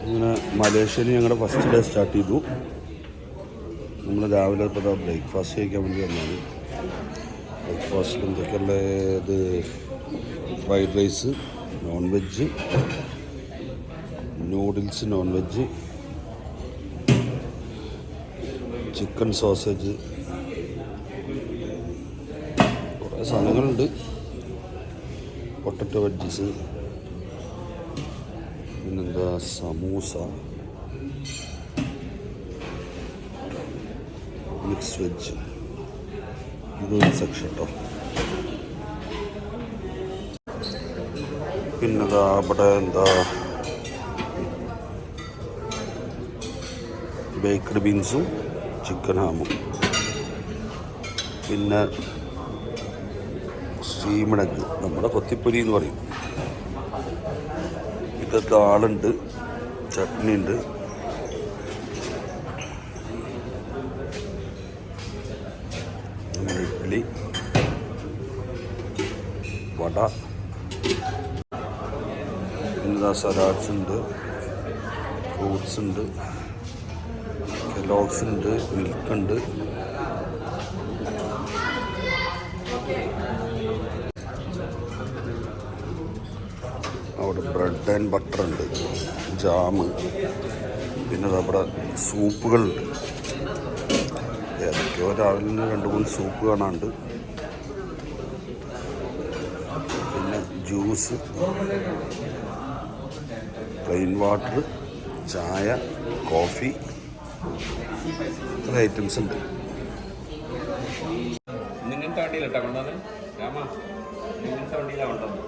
ഇങ്ങനെ മലേഷ്യയിൽ ഞങ്ങളുടെ ഫസ്റ്റ് ഡേ സ്റ്റാർട്ട് ചെയ്തു. നമ്മൾ രാവിലെ ഇപ്പോൾ ബ്രേക്ക്ഫാസ്റ്റ് കഴിക്കാൻ വേണ്ടി വന്നാണ്. ബ്രേക്ക്ഫാസ്റ്റിൽ എന്തൊക്കെയുള്ള ഇത് fried rice, non veg, noodles non veg, chicken sausage, കുറേ സാധനങ്ങളുണ്ട്. പൊട്ടറ്റോ വെഡ്ജസ്, പിന്നെന്താ സമൂസ, മിക്സ് വെജ്. ഇതൊരു സെക്ഷൻ കേട്ടോ. പിന്നെന്താ ഇവിടെ എന്താ ബേക്കഡ് ബീൻസും ചിക്കൻ ഹാമും, പിന്നെ സ്റ്റീമഡ്, നമ്മുടെ കൊത്തിപ്പൊരി എന്ന് പറയും. ഇത് ദാളുണ്ട്, ചട്നി ഉണ്ട്, ഇഡ്ഡലി, വട, പിന്നെ സലാഡ്സ് ഉണ്ട്, ഫ്രൂട്ട്സ് ഉണ്ട്, കെലോഗ്സ് ഉണ്ട്, മിൽക്ക് ഉണ്ട്. അവിടെ ബ്രെഡ് ആൻഡ് ബട്ടർ ഉണ്ട്, ജാമ്, പിന്നെ അവിടെ സൂപ്പുകളുണ്ട്. ഏതൊക്കെയോ രാവിലെ 2-3 സൂപ്പ് കാണാനുണ്ട്. പിന്നെ ജ്യൂസ്, പ്ലെയിൻ വാട്ടർ, ചായ, കോഫി, ഇത്ര ഐറ്റംസ് ഉണ്ട്. നിങ്ങനത്തെ വണ്ടിയിലാ കൊണ്ടുവന്നത് രാമ? നിങ്ങനത്തെ വണ്ടിയിലാണ് കൊണ്ടുവന്നത്?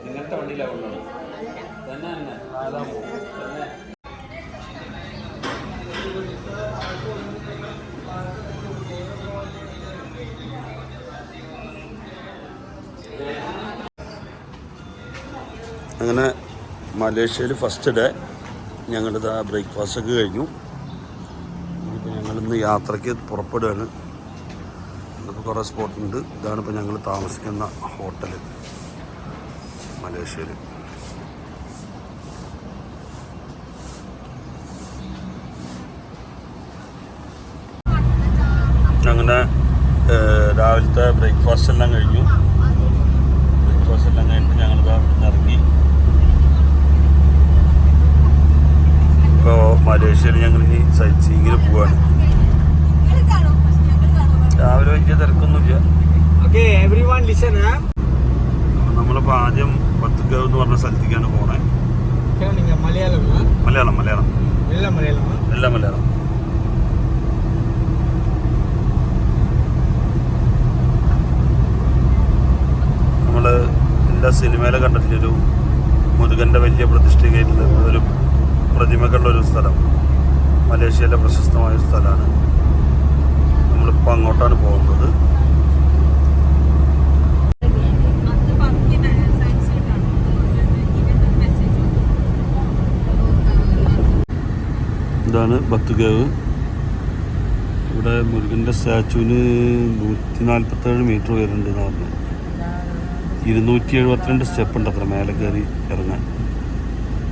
നിങ്ങനത്തെ വണ്ടിയിലാണ് കൊണ്ടുവന്നത് തന്നെ തന്നെ ആദാമോ തന്നെ? അങ്ങനെ മലേഷ്യയിൽ ഫസ്റ്റ് ഡേ ഞങ്ങളിത് ബ്രേക്ക്ഫാസ്റ്റൊക്കെ കഴിഞ്ഞു. ഇപ്പോൾ ഞങ്ങളിന്ന് യാത്രയ്ക്ക് പുറപ്പെടുകയാണ്. ഇന്നിപ്പോൾ കുറേ സ്പോട്ടുണ്ട്. ഇതാണിപ്പോൾ ഞങ്ങൾ താമസിക്കുന്ന ഹോട്ടൽ മലേഷ്യയിൽ. അങ്ങനെ രാവിലത്തെ ബ്രേക്ക്ഫാസ്റ്റ് എല്ലാം കഴിഞ്ഞു. ബ്രേക്ക്ഫാസ്റ്റ് എല്ലാം കഴിഞ്ഞിട്ട് ഞങ്ങളിത് അവിടെ നിന്ന് ഇറങ്ങി. ഇപ്പോൾ മലേഷ്യയിൽ ഞങ്ങളിനി സൈറ്റ് സീയിങ്ങിന് പോവാണ്. രാവിലെ വലിയ തിരക്കൊന്നുമില്ല. നമ്മളിപ്പോൾ ആദ്യം ബത്തുക്കേവ് എന്ന് പറഞ്ഞ സ്ഥലത്തേക്കാണ് പോണേ. മലയാളം എല്ലാം മലയാളം. നമ്മൾ എല്ലാ സിനിമയിലും കണ്ടിട്ടില്ലൊരു മുരുകൻ്റെ വലിയ പ്രതിഷ്ഠയായിട്ടുള്ള ഒരു പ്രതിമകളുള്ളൊരു സ്ഥലം, മലേഷ്യയിലെ പ്രശസ്തമായ സ്ഥലമാണ്. നമ്മളിപ്പോൾ അങ്ങോട്ടാണ് പോകുന്നത്. ഇതാണ് ബത്തുക്കേവ്. ഇവിടെ മുരുകൻ്റെ സ്റ്റാച്ചുവിന് 147 മീറ്റർ ഉയരമുണ്ട് എന്ന് പറഞ്ഞു. 272 സ്റ്റെപ്പ് ഉണ്ട് അത്ര മേലെ കയറി ഇറങ്ങാൻ.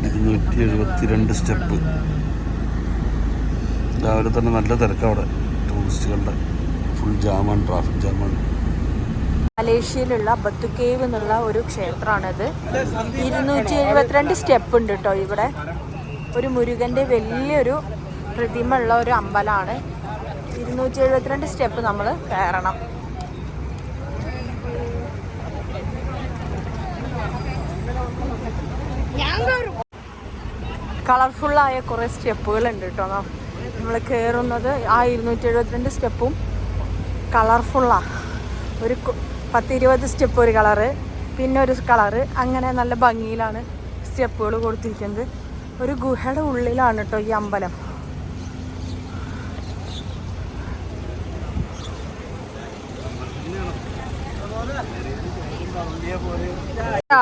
272 സ്റ്റെപ്പ്. രാവിലെ തന്നെ നല്ല തിരക്കാണ് അവിടെ. ടൂറിസ്റ്റുകളുടെ ഫുൾ ജാമാണ്, ട്രാഫിക് ജാമാണ്. മലേഷ്യയിലുള്ള ബത്തുക്കേവ് എന്നുള്ള ഒരു ക്ഷേത്രമാണിത്. 272 സ്റ്റെപ്പ് ഉണ്ട് കേട്ടോ. ഇവിടെ ഒരു മുരുകൻ്റെ വലിയൊരു പ്രതിമ ഉള്ള ഒരു അമ്പലമാണ്. 272 സ്റ്റെപ്പ് നമ്മൾ കയറണം. കളർഫുള്ളായ കുറേ സ്റ്റെപ്പുകളുണ്ട് കേട്ടോ. നമ്മൾ കയറുന്നത് ആ 272 സ്റ്റെപ്പും കളർഫുള്ളാണ്. ഒരു 10-20 സ്റ്റെപ്പ് ഒരു കളറ്, പിന്നെ ഒരു കളറ്, അങ്ങനെ നല്ല ഭംഗിയിലാണ് സ്റ്റെപ്പുകൾ കൊടുത്തിരിക്കുന്നത്. ഒരു ഗുഹയുടെ ഉള്ളിലാണ് കേട്ടോ ഈ അമ്പലം.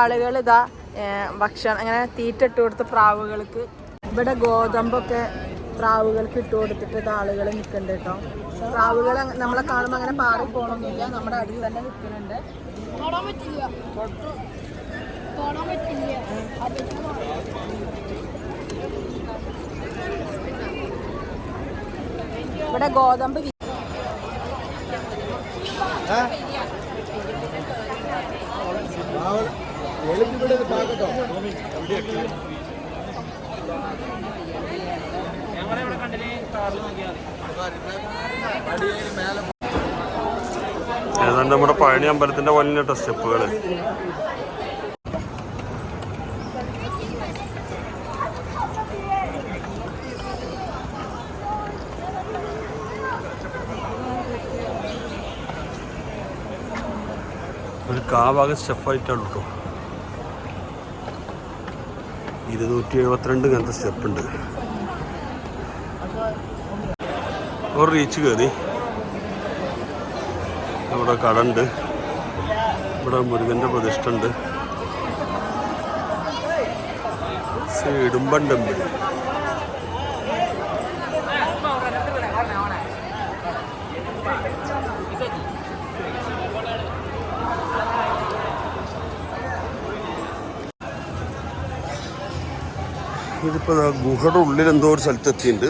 ആളുകൾ ഇതാ ഭക്ഷണം അങ്ങനെ തീറ്റ ഇട്ട് കൊടുത്ത പ്രാവുകൾക്ക്. ഇവിടെ ഗോതമ്പൊക്കെ പ്രാവുകൾക്ക് ഇട്ട് കൊടുത്തിട്ട് ആളുകൾ നിൽക്കുന്നുണ്ട് കേട്ടോ. പ്രാവുകൾ നമ്മളെ കാണുമ്പോൾ അങ്ങനെ പാറി പോകണമെന്നില്ല, നമ്മുടെ അടിയിൽ തന്നെ നിൽക്കുന്നുണ്ട്. ഇവിടെ ഗോതമ്പ് ഏതാണ്ട് നമ്മുടെ പഴനി അമ്പലത്തിന്റെ വലിയ സ്റ്റെപ്പുകൾ. ഒരു കാഭാഗം സ്റ്റെപ്പായിട്ടാണ് കേട്ടോ. 272 ഇങ്ങനത്തെ സ്റ്റെപ്പുണ്ട്. ഒരു റീച്ച് കയറി ഇവിടെ കടണ്ട്, ഇവിടെ മുരുകൻ്റെ പ്രതിഷ്ഠ ഉണ്ട്, ഇടുമ്പൻ ടെമ്പിൾ. ഇതിപ്പോൾ ഗുഹയുടെ ഉള്ളിൽ എന്തോ ഒരു സ്ഥലത്തെത്തിയിട്ടുണ്ട്.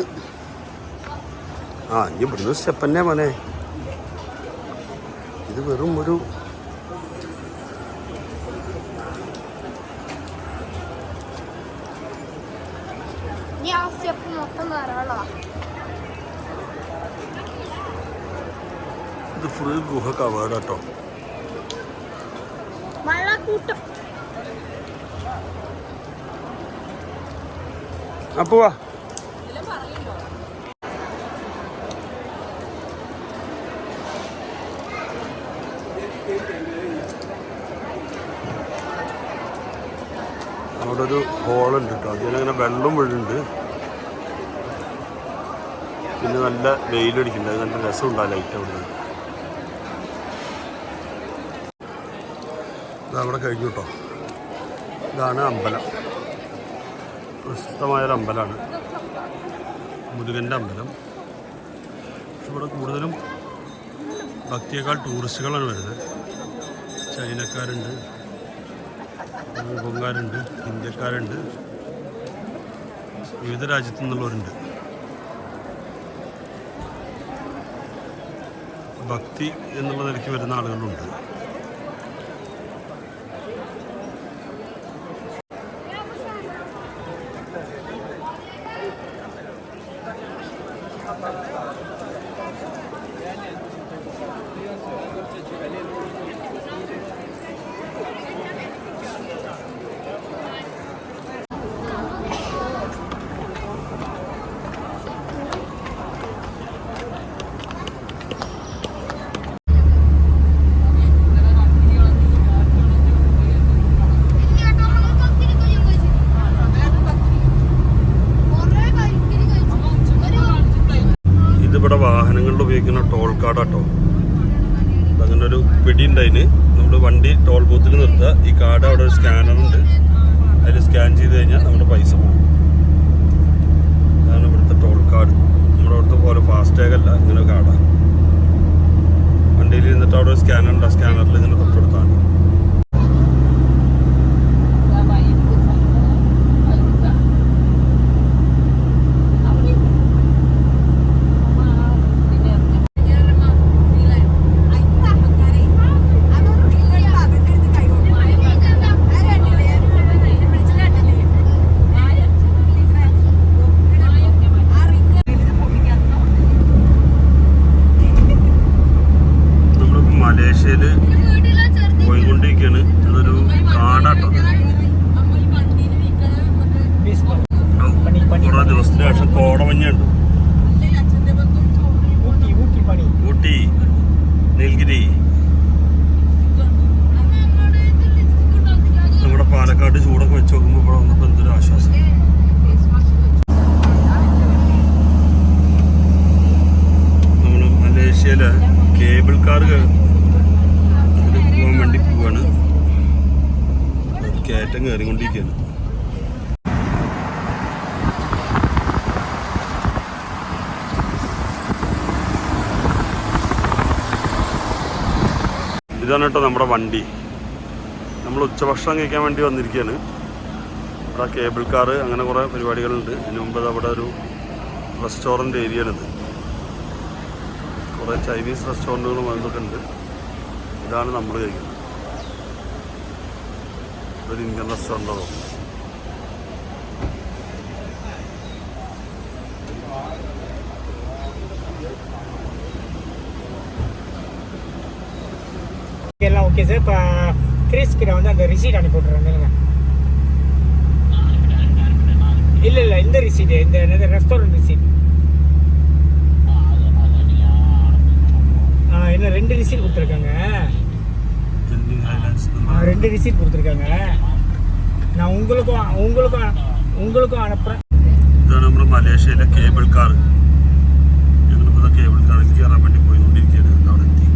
ഇനി ഇവിടുന്ന് സ്റ്റെപ്പ് തന്നെ മോനെ. ഇത് വെറും ഒരു ഇത് ഫുൾ ഗുഹ കവേർഡ് കേട്ടോ. അപ്പോ വാ. അവിടെ ഒരു ഹോളുണ്ട് കേട്ടോ. അതിലങ്ങനെ വെള്ളം വീഴുന്നുണ്ട്. പിന്നെ നല്ല വെയിലടിക്കുന്നുണ്ട്. അത് നല്ല രസമുണ്ടാകും ലൈറ്റ് അവിടെ. ഇതവിടെ കഴിഞ്ഞു കേട്ടോ. ഇതാണ് അമ്പലം. പ്രശസ്തമായൊരു അമ്പലമാണ് മുരുകൻ്റെ അമ്പലം. ഇവിടെ കൂടുതലും ഭക്തിയേക്കാൾ ടൂറിസ്റ്റുകളാണ് വരുന്നത്. ചൈനക്കാരുണ്ട്, ഹോങ്കോങ്ങുകാരുണ്ട്, ഇന്ത്യക്കാരുണ്ട്, വിവിധ രാജ്യത്തു നിന്നുള്ളവരുണ്ട്. ഭക്തി എന്നുള്ള നിലയ്ക്ക് വരുന്ന ആളുകളുണ്ട്. ഇതിവിടെ വാഹനങ്ങളിൽ ഉപയോഗിക്കുന്ന ടോൾ കാർഡാട്ടോ. അങ്ങനെ ഒരു പിടി ഉണ്ടായിന്. നമ്മൾ വണ്ടി ടോൾ ബൂത്തിൽ നിർത്തുക. ഈ കാർഡ് അവിടെ ഒരു സ്കാനറുണ്ട്. അതിൽ സ്കാൻ ചെയ്ത് കഴിഞ്ഞാൽ നമ്മുടെ പൈസ പോകും. അതാണ് ഇവിടുത്തെ ടോൾ കാർഡ്. നമ്മുടെ അവിടുത്തെ പോലെ ഫാസ്ടാഗ് അല്ല, ഇങ്ങനെ കാർഡാണ്. വണ്ടിയിൽ ഇരുന്നിട്ട് അവിടെ ഒരു സ്കാനറുണ്ട്. ആ സ്കാനറിൽ ഇങ്ങനെ തൊട്ടെടുത്താണ്. മലേഷ്യയിൽ പോയിക്കൊണ്ടിരിക്കുകയാണ്. അതൊരു കാടാട്ടോ. കുറേ ദിവസത്തിന് ശേഷം കോടമഞ്ഞുണ്ട്. ഊട്ടി, നീലഗിരി. നമ്മുടെ പാലക്കാട് ചൂടൊക്കെ വെച്ച് നോക്കുമ്പോൾ ഇവിടെ വന്നപ്പോൾ എന്തൊരു ആശ്വാസം. നമ്മൾ മലേഷ്യയിലെ കേബിൾ കാർ അതിൽ പോകാൻ വേണ്ടി പോവാണ്. കയറ്റം കയറിക്കൊണ്ടിരിക്കുകയാണ്. ഇതാണ് കേട്ടോ നമ്മുടെ വണ്ടി. നമ്മൾ ഉച്ചഭക്ഷണം കഴിക്കാൻ വേണ്ടി വന്നിരിക്കുകയാണ്. ഇവിടെ കേബിൾ കാറ് അങ്ങനെ കുറേ പരിപാടികളുണ്ട്. ഇതിന് മുമ്പ് അവിടെ ഒരു റെസ്റ്റോറൻറ്റ് ഏരിയയാണിത്. കുറേ ചൈനീസ് റെസ്റ്റോറൻറ്റുകളും അതൊക്കെ ഉണ്ട്. ഇതാണ് നമ്മൾ കഴിക്കുന്നത്. ഒരു ഇന്ത്യൻ റെസ്റ്റോറൻറ്റോ. எல்லாம் ஓகே சார். இப்போ கிறிஸ் கிட்ட வந்து அந்த ரிசீட் அனுப்பி விட்றேங்க. இல்லை இந்த ரிசீட், இந்த ரெஸ்டாரண்ட் ரிசீட். என்ன 2 ரிசீட் கொடுத்துருக்காங்க. 2 ரிசீட் கொடுத்துருக்காங்க. நான் உங்களுக்கும் அனுப்புகிறேன். ഇതാണ് നമ്മുടെ മലേഷ്യയിലെ കേബിൾ കാർ. ഞങ്ങളിപ്പോൾ കേബിൾ കാറിൽ കയറാൻ വേണ്ടി പോയിക്കൊണ്ടിരിക്കുകയാണ്. അവിടെ എത്തി.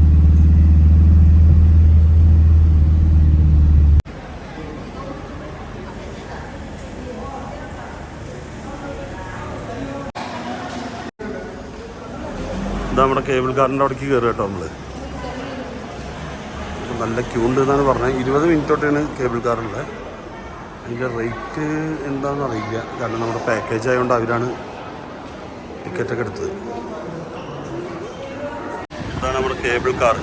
ഇത് നമ്മുടെ കേബിൾ കാറിൻ്റെ അവിടേക്ക് കയറുക കേട്ടോ. നമ്മൾ നല്ല ക്യൂ ഉണ്ട് എന്നാണ് പറഞ്ഞത്. 20 മിനിറ്റ് തൊട്ടാണ് കേബിൾ കാറുള്ളത്. അതിൻ്റെ റേറ്റ് എന്താണെന്ന് അറിയില്ല. കാരണം നമ്മുടെ പാക്കേജ് ആയതുകൊണ്ട് അവരാണ് ടിക്കറ്റൊക്കെ എടുത്തത്. ഇതാണ് നമ്മുടെ കേബിൾ കാർ.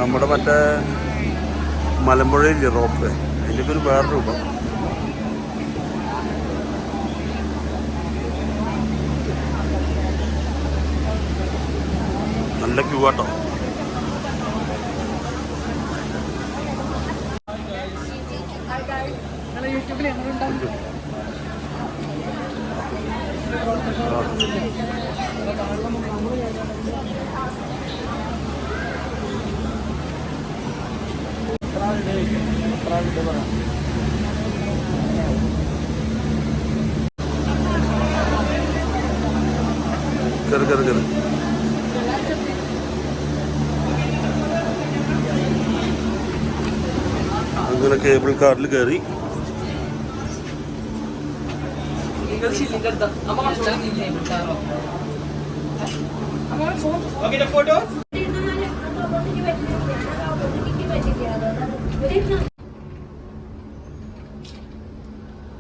നമ്മുടെ മറ്റേ മലമ്പുഴയില്ലേ റോപ്പ് വേ, അതിൻ്റെയൊക്കെ ഒരു വേറെ രൂപം. നല്ല ക്യൂ ആട്ടോ. കയറി അങ്ങനെ കേബിൾ കാറിൽ കയറി.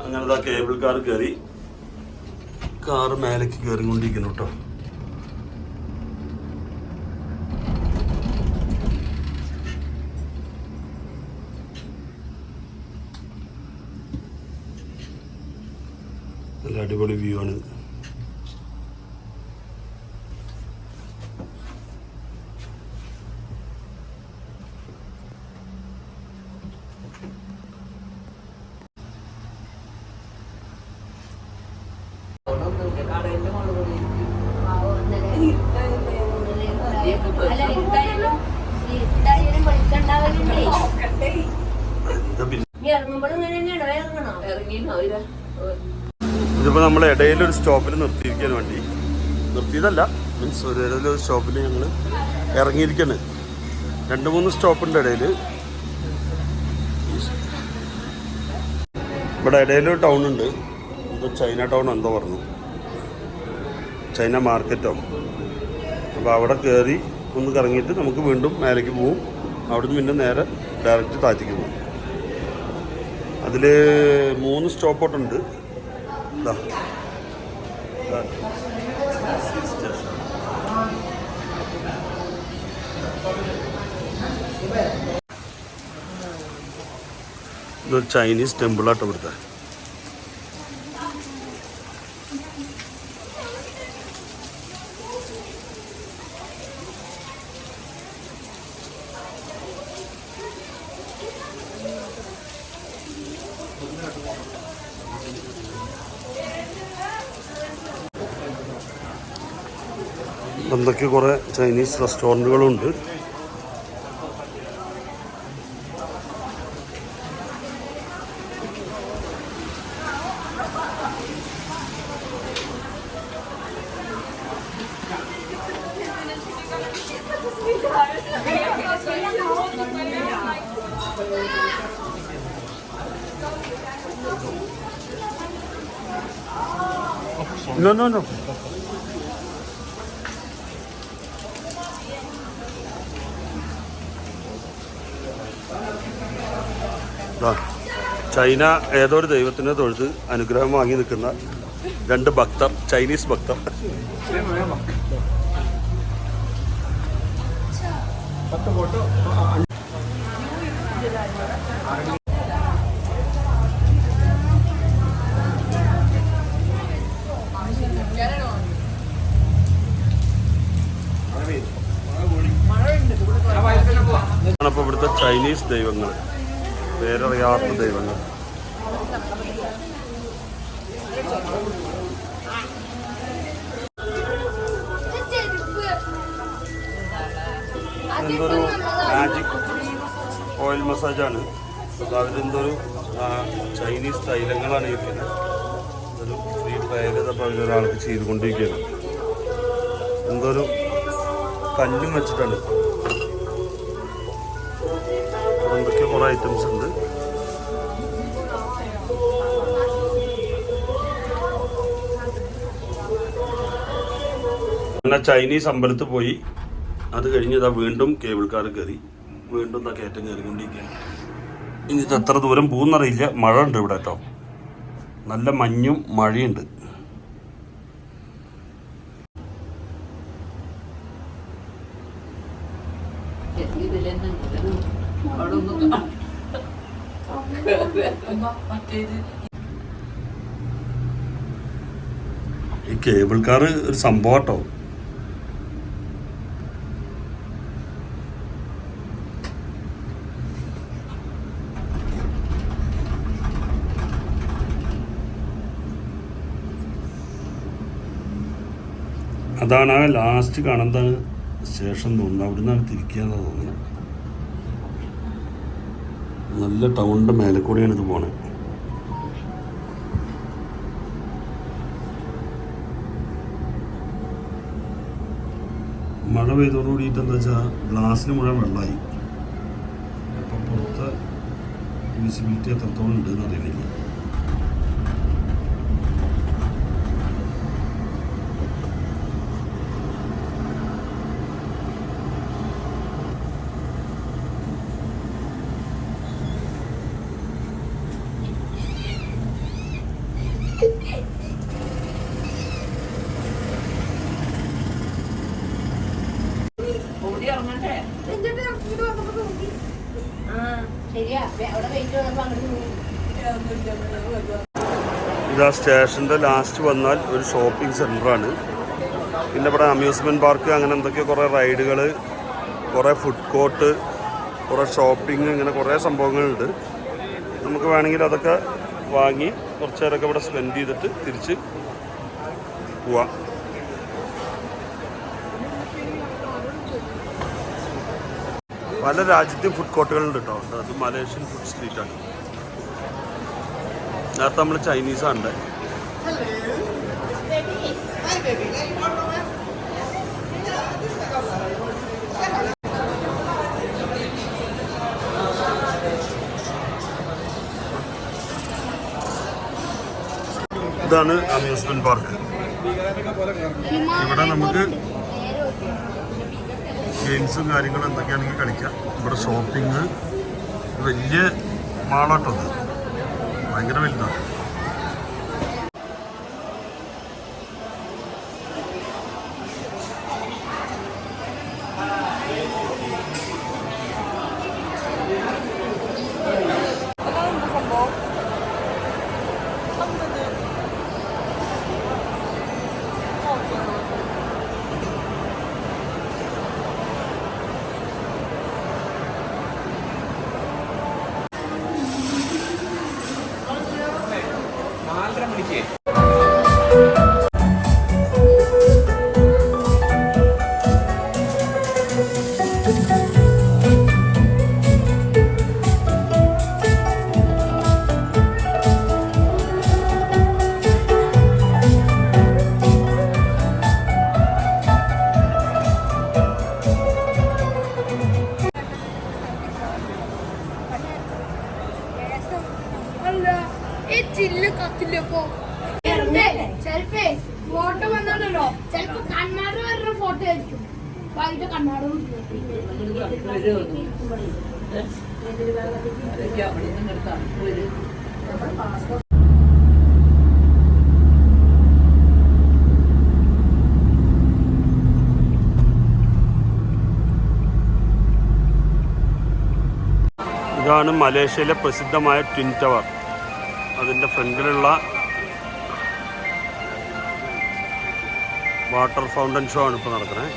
അങ്ങനെ കേബിൾ കാർ കയറി. കാറ് മേലേക്ക് കയറിക്കൊണ്ടിരിക്കുന്നു കേട്ടോ. നല്ല അടിപൊളി വ്യൂ ആണ്. ഇതിപ്പോൾ നമ്മൾ ഇടയിലൊരു സ്റ്റോപ്പിൽ നിർത്തിയിരിക്കാൻ വേണ്ടി, നിർത്തിയതല്ല മീൻസ് ഒരു ഇടയിലൊരു സ്റ്റോപ്പിൽ ഞങ്ങൾ ഇറങ്ങിയിരിക്കുകയാണ്. 2-3 സ്റ്റോപ്പിൻ്റെ ഇടയിൽ. ഇവിടെ ഇടയിലൊരു ടൗൺ ഉണ്ട്. ഇത് ചൈന ടൗൺ എന്തോ പറഞ്ഞു, ചൈന മാർക്കറ്റോ. അപ്പോൾ അവിടെ കയറി ഒന്ന് കറങ്ങിയിട്ട് നമുക്ക് വീണ്ടും മേലേക്ക് പോവും. അവിടുന്ന് പിന്നെ നേരെ ഡയറക്റ്റ് താഴ്ത്തിക്ക് പോകും. അതിൽ 3 സ്റ്റോപ്പോട്ടുണ്ട്. ഇതാ ഇതൊരു ചൈനീസ് ടെമ്പിളാട്ടോ ഇവിടുത്തെ. എന്തൊക്കെ കുറേ ചൈനീസ് റെസ്റ്റോറൻറ്റുകളുണ്ട്. No. ചൈന ഏതോ ഒരു ദൈവത്തിനെ തൊഴുത് അനുഗ്രഹം വാങ്ങി നിൽക്കുന്ന 2 ഭക്തർ, ചൈനീസ് ഭക്തർ. അപ്പോൾ ഇവിടുത്തെ ചൈനീസ് ദൈവങ്ങൾ, പേരറിയാത്ത ദൈവങ്ങൾ. എന്തൊരു മാജിക് ഓയിൽ മസാജാണ്. അതിലെന്തൊരു ചൈനീസ് തൈലങ്ങളാണ് ഇരിക്കുന്നത്. ഒരു ഫ്രീ ട്രയൽ ഒരാൾക്ക് ചെയ്തുകൊണ്ടിരിക്കുകയാണ്. എന്തൊരു കല്ലും വെച്ചിട്ടാണ്. എന്തൊക്കെ കുറേ ഐറ്റംസ് ഉണ്ട്. അങ്ങനെ ചൈനീസ് അമ്പലത്തിൽ പോയി. അത് കഴിഞ്ഞതാ വീണ്ടും കേബിൾ കാർ കയറി. വീണ്ടും കയറ്റം കയറിക്കൊണ്ടിരിക്കുകയാണ്. ഇനി ഇത് എത്ര ദൂരം പോകുന്നറിയില്ല. മഴ ഉണ്ട് ഇവിടെ കേട്ടോ, നല്ല മഞ്ഞും മഴയുണ്ട്. ഈ കേബിൾ കാർ ഒരു സംഭവം കേട്ടോ. അതാണ് ആ ലാസ്റ്റ് കാണുന്നതാണ് സ്റ്റേഷൻ തോന്നുന്നത്. അവിടെ നിന്നാണ് തിരിക്കുകയെന്നാണ് തോന്നുന്നത്. നല്ല ടൗണിൻ്റെ മേലെ കൂടെയാണ് ഇത് പോണത്. മഴ പെയ്തോട് കൂടിയിട്ട് എന്താ വെച്ചാൽ ഗ്ലാസ്സിന് മുഴുവൻ വെള്ളമായി. അപ്പം പുറത്ത് വിസിബിലിറ്റി എത്രത്തോളം ഉണ്ടെന്ന് അറിയണില്ല. ഇതാ സ്റ്റേഷൻ്റെ ലാസ്റ്റ് വന്നാൽ ഒരു ഷോപ്പിംഗ് സെൻ്ററാണ്. പിന്നെ ഇവിടെ അമ്യൂസ്മെൻറ്റ് പാർക്ക്, അങ്ങനെ എന്തൊക്കെയോ കുറേ റൈഡുകൾ, കുറേ ഫുഡ് കോർട്ട്, കുറേ ഷോപ്പിംഗ്, ഇങ്ങനെ കുറേ സംഭവങ്ങളുണ്ട്. നമുക്ക് വേണമെങ്കിൽ അതൊക്കെ വാങ്ങി കുറച്ച് നേരമൊക്കെ ഇവിടെ സ്പെൻഡ് ചെയ്തിട്ട് തിരിച്ച് പോവാം. പല രാജ്യത്തെയും ഫുഡ് കോർട്ടുകളുണ്ട് കേട്ടോ. അത് മലേഷ്യൻ ഫുഡ് സ്ട്രീറ്റാണ്. നേരത്തെ നമ്മൾ ചൈനീസാണ്. ഇതാണ് അമ്യൂസ്മെന്റ് പാർക്ക്. ഇവിടെ നമുക്ക് ഗെയിംസും കാര്യങ്ങളും എന്തൊക്കെയാണെങ്കിൽ കളിക്കാം. ഇവിടെ ഷോപ്പിംഗ്, വലിയ മാളാട്ടത്, ഭയങ്കര വലുതാണ്. ഫോട്ടോ വന്നാണല്ലോ ചിലപ്പോ കണ്ണാട് വരുന്ന ഫോട്ടോ ആയിരിക്കും. വൈകിട്ട് കണ്ണാട് ഇതാണ് മലേഷ്യയിലെ പ്രസിദ്ധമായ ട്വിൻ ടവർ. അതിൻ്റെ ഫ്രണ്ടിലുള്ള വാട്ടർ ഫൗണ്ടൻ ഷോ ആണ് ഇപ്പോൾ നടക്കുന്നത്.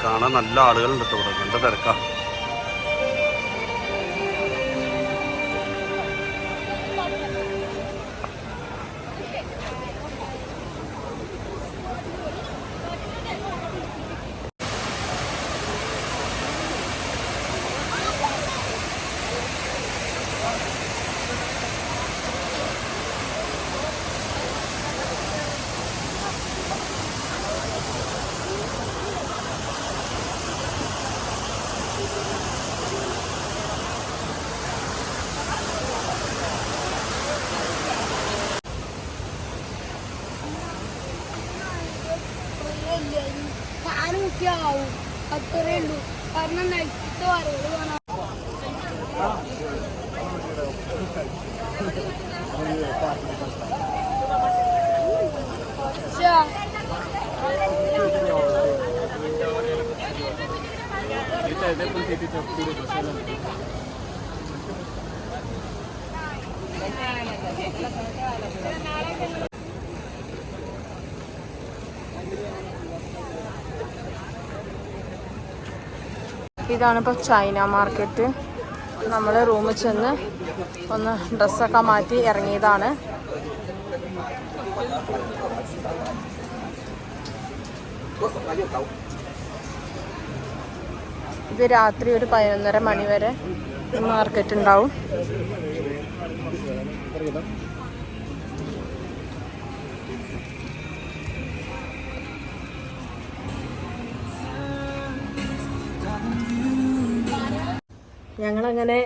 കാണാൻ നല്ല ആളുകളുണ്ട് കേട്ടോ ഇവിടെ, നല്ല തിരക്കാണ്. ആവും അത്രേ ഉള്ളൂ. കാരണം നെൽത്ത് വരവ് കാണാം. ഇതാണിപ്പോൾ ചൈന മാർക്കറ്റ്. നമ്മൾ റൂമിൽ ചെന്ന് ഒന്ന് ഡ്രസ്സൊക്കെ മാറ്റി ഇറങ്ങിയതാണ്. ഇത് രാത്രി ഒരു 11:30 മണി വരെ മാർക്കറ്റ് ഉണ്ടാവും. ഞങ്ങളങ്ങനെ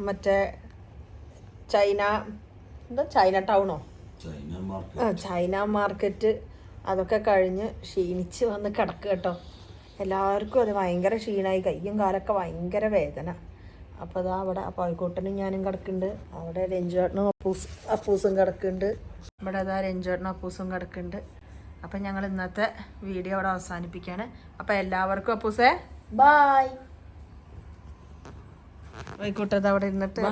മറ്റേ ചൈന ടൗണോ ചൈന മാർക്കറ്റ് അതൊക്കെ കഴിഞ്ഞ് ക്ഷീണിച്ച് വന്ന് കിടക്കുക കേട്ടോ. എല്ലാവർക്കും അത് ഭയങ്കര ക്ഷീണമായി, കയ്യും കാലൊക്കെ ഭയങ്കര വേദന. അപ്പോൾ അതാ അവിടെ പായ്ക്കോട്ടനും ഞാനും കിടക്കുന്നുണ്ട്, അവിടെ രഞ്ജുവേട്ടനും അപ്പൂസും കിടക്കുന്നുണ്ട്, ഇവിടെ അതാ രഞ്ജുവേട്ടനും അപ്പൂസും കിടക്കുന്നുണ്ട്. അപ്പം ഞങ്ങൾ ഇന്നത്തെ വീഡിയോ അവിടെ അവസാനിപ്പിക്കുകയാണ്. അപ്പം എല്ലാവർക്കും അപ്പൂസേ ബൈ. ആയിക്കോട്ടെ, അവിടെ ഇരുന്നിട്ട്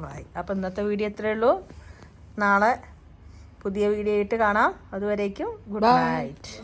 ബൈ. അപ്പം ഇന്നത്തെ വീഡിയോ ഇത്രയേ ഉള്ളൂ. നാളെ പുതിയ വീഡിയോ ആയിട്ട് കാണാം. അതുവരേക്കും ഗുഡ് നൈറ്റ്.